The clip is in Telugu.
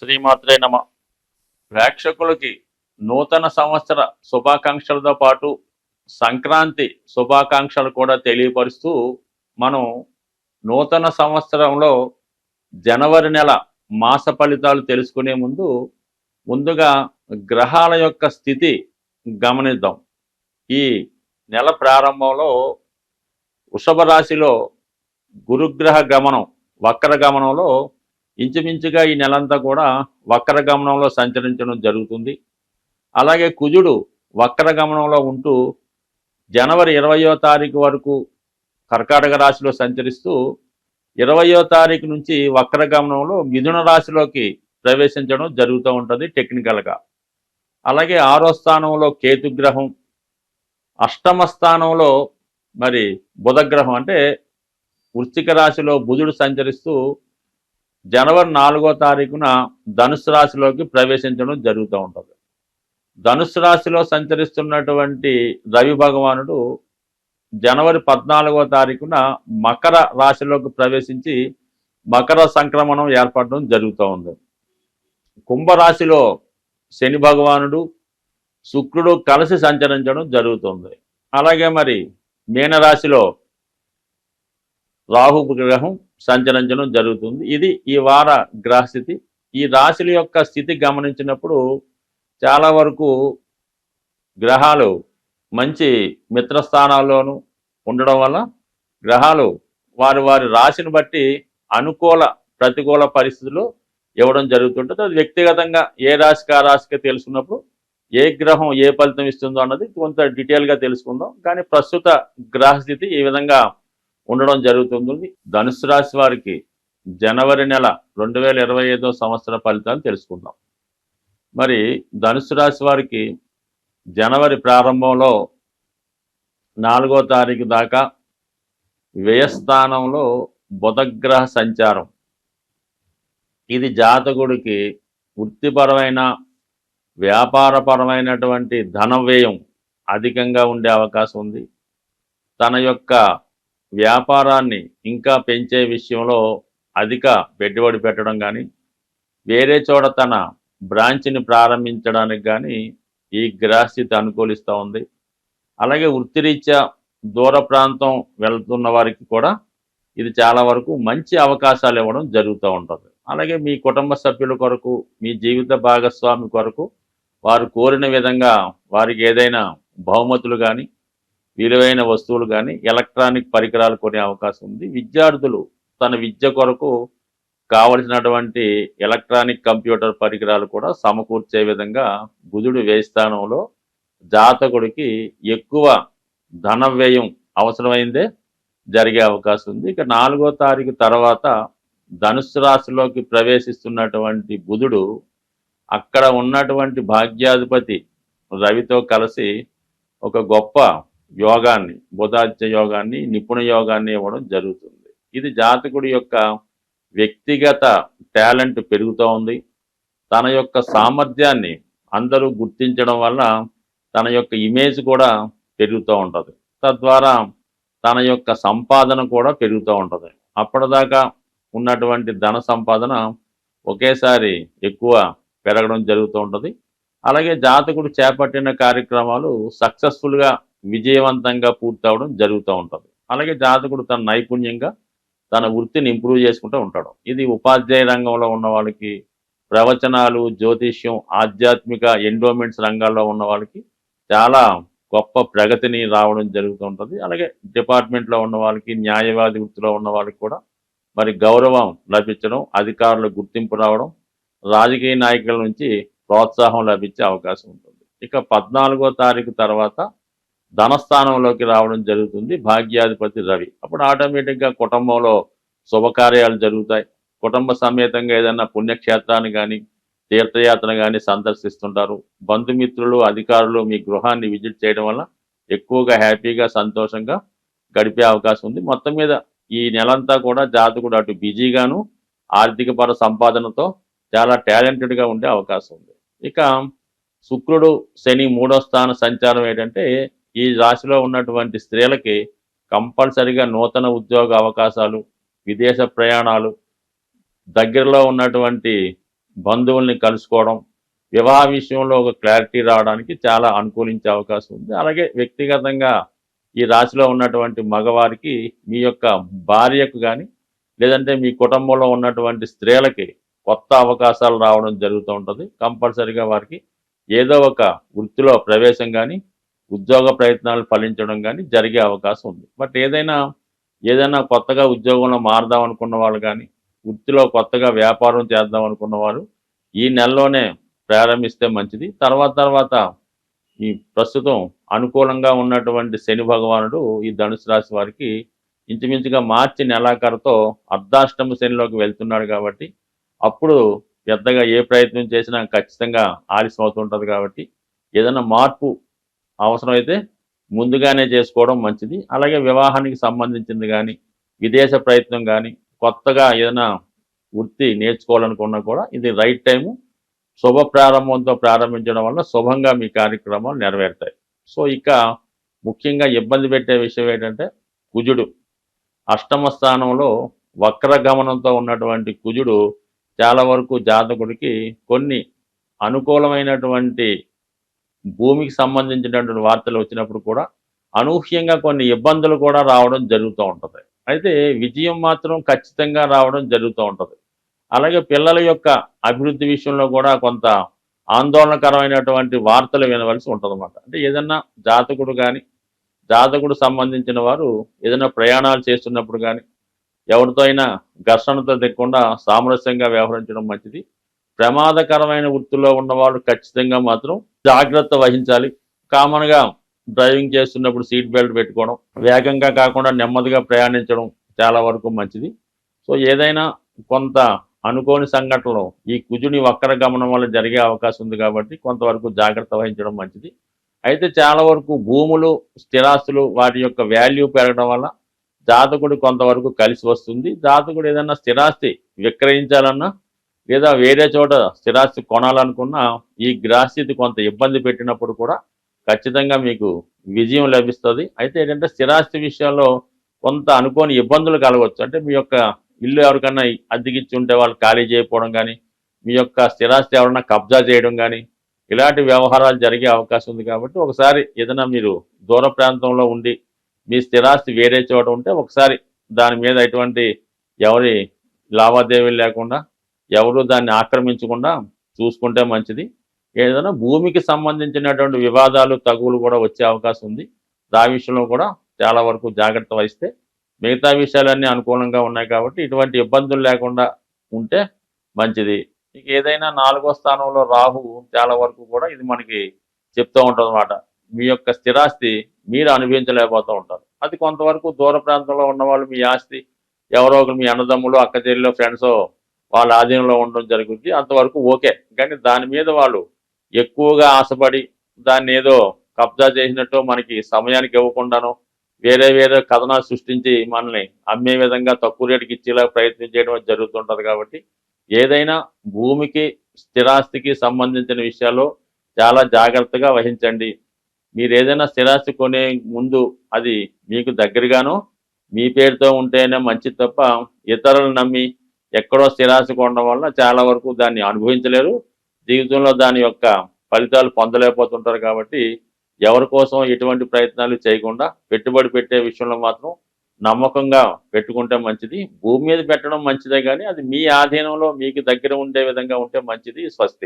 శ్రీమాత్రే నమ. ప్రేక్షకులకి నూతన సంవత్సర శుభాకాంక్షలతో పాటు సంక్రాంతి శుభాకాంక్షలు కూడా తెలియపరుస్తూ మనం నూతన సంవత్సరంలో జనవరి నెల మాస ఫలితాలు తెలుసుకునే ముందుగా గ్రహాల యొక్క స్థితి గమనిద్దాం. ఈ నెల ప్రారంభంలో వృషభ రాశిలో గురుగ్రహ గమనం వక్ర గమనంలో ఇంచుమించుగా ఈ నెలంతా కూడా వక్ర గమనంలో సంచరించడం జరుగుతుంది. అలాగే కుజుడు వక్ర గమనంలో ఉంటూ జనవరి 20వ తారీఖు వరకు కర్కాటక రాశిలో సంచరిస్తూ 20వ తారీఖు నుంచి వక్ర గమనంలో మిథున రాశిలోకి ప్రవేశించడం జరుగుతూ ఉంటుంది టెక్నికల్గా. అలాగే 6వ స్థానంలో కేతుగ్రహం, అష్టమ స్థానంలో మరి బుధగ్రహం అంటే వృశ్చిక రాశిలో బుధుడు సంచరిస్తూ జనవరి 4వ తారీఖున ధనుసు రాశిలోకి ప్రవేశించడం జరుగుతూ ఉంటుంది. ధనుసు రాశిలో సంచరిస్తున్నటువంటి రవి భగవానుడు జనవరి 14వ తారీఖున మకర రాశిలోకి ప్రవేశించి మకర సంక్రమణం ఏర్పడడం జరుగుతూ ఉంది. కుంభరాశిలో శని భగవానుడు శుక్రుడు కలిసి సంచరించడం జరుగుతుంది. అలాగే మరి మీనరాశిలో రాహు గ్రహం సంచరించడం జరుగుతుంది. ఇది ఈ వార గ్రహస్థితి. ఈ రాశుల యొక్క స్థితి గమనించినప్పుడు చాలా వరకు గ్రహాలు మంచి మిత్రస్థానాల్లోనూ ఉండడం వల్ల గ్రహాలు వారి వారి రాశిని బట్టి అనుకూల ప్రతికూల పరిస్థితులు ఇవ్వడం జరుగుతుంటుంది. అది వ్యక్తిగతంగా ఏ రాశికి ఆ రాశికి తెలుసుకున్నప్పుడు ఏ గ్రహం ఏ ఫలితం ఇస్తుందో అన్నది కొంత డీటెయిల్గా తెలుసుకుందాం. కానీ ప్రస్తుత గ్రహస్థితి ఈ విధంగా ఉండడం జరుగుతుంది. ధనుసు రాశి వారికి జనవరి నెల 2025వ సంవత్సర ఫలితాలు తెలుసుకుందాం. మరి ధనుసు రాశి వారికి జనవరి ప్రారంభంలో 4వ తారీఖు దాకా వ్యయస్థానంలో బుధగ్రహ సంచారం. ఇది జాతకుడికి వృత్తిపరమైన వ్యాపారపరమైనటువంటి ధన వ్యయం అధికంగా ఉండే అవకాశం ఉంది. తన యొక్క వ్యాపారాన్ని ఇంకా పెంచే విషయంలో అధిక పెట్టుబడి పెట్టడం కానీ వేరే చోట తన బ్రాంచ్ని ప్రారంభించడానికి కానీ ఈ గ్రహస్థితి అనుకూలిస్తూ ఉంది. అలాగే వృత్తిరీత్యా దూర ప్రాంతం వెళ్తున్న వారికి కూడా ఇది చాలా వరకు మంచి అవకాశాలు ఇవ్వడం జరుగుతూ ఉంటుంది. అలాగే మీ కుటుంబ సభ్యుల కొరకు, మీ జీవిత భాగస్వామి కొరకు వారు కోరిన విధంగా వారికి ఏదైనా బహుమతులు కానీ విలువైన వస్తువులు కానీ ఎలక్ట్రానిక్ పరికరాలు కొనే అవకాశం ఉంది. విద్యార్థులు తన విద్య కొరకు కావలసినటువంటి ఎలక్ట్రానిక్ కంప్యూటర్ పరికరాలు కూడా సమకూర్చే విధంగా బుధుడు వ్యయస్థానంలో జాతకుడికి ఎక్కువ ధన వ్యయం అవసరమైందే జరిగే అవకాశం ఉంది. ఇక 4వ తారీఖు తర్వాత ధనుస్సు రాశిలోకి ప్రవేశిస్తున్నటువంటి బుధుడు అక్కడ ఉన్నటువంటి భాగ్యాధిపతి రవితో కలిసి ఒక గొప్ప యోగాన్ని, బుధాదిత్య యోగాన్ని, నిపుణ యోగాన్ని ఇవ్వడం జరుగుతుంది. ఇది జాతకుడి యొక్క వ్యక్తిగత టాలెంట్ పెరుగుతూ ఉంది. తన యొక్క సామర్థ్యాన్ని అందరూ గుర్తించడం వల్ల తన యొక్క ఇమేజ్ కూడా పెరుగుతూ ఉంటుంది. తద్వారా తన యొక్క సంపాదన కూడా పెరుగుతూ ఉంటుంది. అప్పటిదాకా ఉన్నటువంటి ధన సంపాదన ఒకేసారి ఎక్కువ పెరగడం జరుగుతూ ఉంటుంది. అలాగే జాతకుడు చేపట్టిన కార్యక్రమాలు సక్సెస్ఫుల్గా విజయవంతంగా పూర్తవడం జరుగుతూ ఉంటుంది. అలాగే జాతకుడు తన నైపుణ్యంగా తన వృత్తిని ఇంప్రూవ్ చేసుకుంటూ ఉంటాడు. ఇది ఉపాధ్యాయ రంగంలో ఉన్న వాళ్ళకి, ప్రవచనాలు, జ్యోతిష్యం, ఆధ్యాత్మిక ఎండోమెంట్స్ రంగాల్లో ఉన్న వాళ్ళకి చాలా గొప్ప ప్రగతిని రావడం జరుగుతూ ఉంటుంది. అలాగే డిపార్ట్మెంట్లో ఉన్న వాళ్ళకి, న్యాయవాది వృత్తిలో ఉన్న వాళ్ళకి కూడా మరి గౌరవం లభించడం, అధికారుల గుర్తింపు రావడం, రాజకీయ నాయకుల నుంచి ప్రోత్సాహం లభించే అవకాశం ఉంటుంది. ఇక 14వ తారీఖు తర్వాత ధనస్థానంలోకి రావడం జరుగుతుంది భాగ్యాధిపతి రవి. అప్పుడు ఆటోమేటిక్గా కుటుంబంలో శుభకార్యాలు జరుగుతాయి. కుటుంబ సమేతంగా ఏదైనా పుణ్యక్షేత్రాన్ని కానీ తీర్థయాత్ర కానీ సందర్శిస్తుంటారు. బంధుమిత్రులు, అధికారులు మీ గృహాన్ని విజిట్ చేయడం వల్ల ఎక్కువగా హ్యాపీగా సంతోషంగా గడిపే అవకాశం ఉంది. మొత్తం మీద ఈ నెలంతా కూడా జాతకుడు అటు బిజీగాను ఆర్థికపర సంపాదనతో చాలా టాలెంటెడ్గా ఉండే అవకాశం ఉంది. ఇక శుక్రుడు శని 3వ స్థాన సంచారం ఏంటంటే ఈ రాశిలో ఉన్నటువంటి స్త్రీలకి కంపల్సరిగా నూతన ఉద్యోగ అవకాశాలు, విదేశ ప్రయాణాలు, దగ్గరలో ఉన్నటువంటి బంధువుల్ని కలుసుకోవడం, వివాహ విషయంలో ఒక క్లారిటీ రావడానికి చాలా అనుకూలించే అవకాశం ఉంది. అలాగే వ్యక్తిగతంగా ఈ రాశిలో ఉన్నటువంటి మగవారికి మీ యొక్క భార్యకు కానీ, లేదంటే మీ కుటుంబంలో ఉన్నటువంటి స్త్రీలకి కొత్త అవకాశాలు రావడం జరుగుతూ ఉంటుంది. కంపల్సరీగా వారికి ఏదో ఒక వృత్తిలో ప్రవేశం కానీ, ఉద్యోగ ప్రయత్నాలు ఫలించడం కానీ జరిగే అవకాశం ఉంది. బట్ ఏదైనా కొత్తగా ఉద్యోగంలో మారదాం అనుకున్న వాళ్ళు కానీ, వృత్తిలో కొత్తగా వ్యాపారం చేద్దాం అనుకున్న వారు ఈ నెలలోనే ప్రారంభిస్తే మంచిది. తర్వాత ఈ ప్రస్తుతం అనుకూలంగా ఉన్నటువంటి శని భగవానుడు ఈ ధనుసు రాశి వారికి ఇంచుమించుగా మార్చి నెలాఖరుతో అర్ధాష్టమ శనిలోకి వెళ్తున్నాడు కాబట్టి అప్పుడు పెద్దగా ఏ ప్రయత్నం చేసినా ఖచ్చితంగా ఆలస్యం అవుతుంటుంది కాబట్టి ఏదైనా మార్పు అవసరమైతే ముందుగానే చేసుకోవడం మంచిది. అలాగే వివాహానికి సంబంధించింది కానీ, విదేశ ప్రయత్నం కానీ, కొత్తగా ఏదైనా వృత్తి నేర్చుకోవాలనుకున్నా కూడా ఇది రైట్ టైము. శుభ ప్రారంభంతో ప్రారంభించడం వల్ల శుభంగా మీ కార్యక్రమాలు నెరవేరుతాయి. సో ఇక ముఖ్యంగా ఇబ్బంది పెట్టే విషయం ఏంటంటే కుజుడు అష్టమ స్థానంలో వక్రగమనంతో ఉన్నటువంటి కుజుడు చాలా వరకు జాతకుడికి కొన్ని అనుకూలమైనటువంటి భూమికి సంబంధించినటువంటి వార్తలు వచ్చినప్పుడు కూడా అనూహ్యంగా కొన్ని ఇబ్బందులు కూడా రావడం జరుగుతూ ఉంటుంది. అయితే విజయం మాత్రం ఖచ్చితంగా రావడం జరుగుతూ ఉంటుంది. అలాగే పిల్లల యొక్క అభివృద్ధి విషయంలో కూడా కొంత ఆందోళనకరమైనటువంటి వార్తలు వినవలసి ఉంటుందన్నమాట. అంటే ఏదన్నా జాతకుడు సంబంధించిన వారు ఏదైనా ప్రయాణాలు చేస్తున్నప్పుడు కానీ, ఎవరితో అయినా ఘర్షణతో తెగకుండా సామరస్యంగా వ్యవహరించడం మంచిది. ప్రమాదకరమైన వృత్తిలో ఉన్నవాళ్ళు ఖచ్చితంగా మాత్రం జాగ్రత్త వహించాలి. కామన్గా డ్రైవింగ్ చేస్తున్నప్పుడు సీట్ బెల్ట్ పెట్టుకోవడం, వేగంగా కాకుండా నెమ్మదిగా ప్రయాణించడం చాలా వరకు మంచిది. సో ఏదైనా కొంత అనుకోని సంఘటనలు ఈ కుజుని వక్ర గమనం వల్ల జరిగే అవకాశం ఉంది కాబట్టి కొంతవరకు జాగ్రత్త వహించడం మంచిది. అయితే చాలా వరకు భూములు, స్థిరాస్తులు వాటి యొక్క వాల్యూ పెరగడం వల్ల జాతకుడు కొంతవరకు కలిసి వస్తుంది. జాతకుడు ఏదన్నా స్థిరాస్తి విక్రయించాలన్నా లేదా వేరే చోట స్థిరాస్తి కొనాలనుకున్నా ఈ గ్రహస్థితి కొంత ఇబ్బంది పెట్టినప్పుడు కూడా ఖచ్చితంగా మీకు విజయం లభిస్తుంది. అయితే ఏంటంటే స్థిరాస్తి విషయంలో కొంత అనుకోని ఇబ్బందులు కలగవచ్చు. అంటే మీ యొక్క ఇల్లు ఎవరికన్నా అద్దెకిచ్చి ఉంటే వాళ్ళు ఖాళీ చేయకపోవడం కానీ, మీ యొక్క స్థిరాస్తి ఎవరన్నా కబ్జా చేయడం కానీ, ఇలాంటి వ్యవహారాలు జరిగే అవకాశం ఉంది. కాబట్టి ఒకసారి ఏదైనా మీరు దూర ప్రాంతంలో ఉండి మీ స్థిరాస్తి వేరే చోట ఉంటే ఒకసారి దాని మీద ఎటువంటి ఎవరి లావాదేవీలు లేకుండా, ఎవరు దాన్ని ఆక్రమించకుండా చూసుకుంటే మంచిది. ఏదైనా భూమికి సంబంధించినటువంటి వివాదాలు, తగువులు కూడా వచ్చే అవకాశం ఉంది. దాని విషయంలో కూడా చాలా వరకు జాగ్రత్త వహిస్తే మిగతా విషయాలన్నీ అనుకూలంగా ఉన్నాయి కాబట్టి ఇటువంటి ఇబ్బందులు లేకుండా ఉంటే మంచిది. ఇక ఏదైనా 4వ స్థానంలో రాహువు చాలా వరకు కూడా ఇది మనకి చెప్తూ ఉంటుంది అన్నమాట. మీ యొక్క స్థిరాస్తి మీరు అనుభవించలేకపోతూ ఉంటారు. అది కొంతవరకు దూర ప్రాంతంలో ఉన్నవాళ్ళు మీ ఆస్తి ఎవరో ఒకరు మీ అన్నదమ్ములు, అక్క చెల్లెలు, ఫ్రెండ్స్ వాళ్ళ ఆధీనంలో ఉండడం జరుగుతుంది. అంతవరకు ఓకే. కానీ దాని మీద వాళ్ళు ఎక్కువగా ఆశపడి దాన్ని ఏదో కబ్జా చేసినట్టు మనకి సమయానికి ఇవ్వకుండానో వేరే కథనాలు సృష్టించి మనల్ని అమ్మే విధంగా తక్కువ రేటుకి ఇచ్చేలా ప్రయత్నం చేయడం జరుగుతుంటుంది. కాబట్టి ఏదైనా భూమికి, స్థిరాస్తికి సంబంధించిన విషయాల్లో చాలా జాగ్రత్తగా వహించండి. మీరు ఏదైనా స్థిరాస్తి కొనే ముందు అది మీకు దగ్గరగానో మీ పేరుతో ఉంటేనే మంచిది తప్ప ఇతరులను నమ్మి ఎక్కడో స్థిరాస్తి కొనడం వల్ల చాలా వరకు దాన్ని అనుభవించలేరు. జీవితంలో దాని యొక్క ఫలితాలు పొందలేకపోతుంటారు. కాబట్టి ఎవరి కోసం ఎటువంటి ప్రయత్నాలు చేయకుండా పెట్టుబడి పెట్టే విషయంలో మాత్రం నమ్మకంగా పెట్టుకుంటే మంచిది. భూమి మీద పెట్టడం మంచిదే కానీ అది మీ ఆధీనంలో మీకు దగ్గర ఉండే విధంగా ఉంటే మంచిది. స్వస్తి.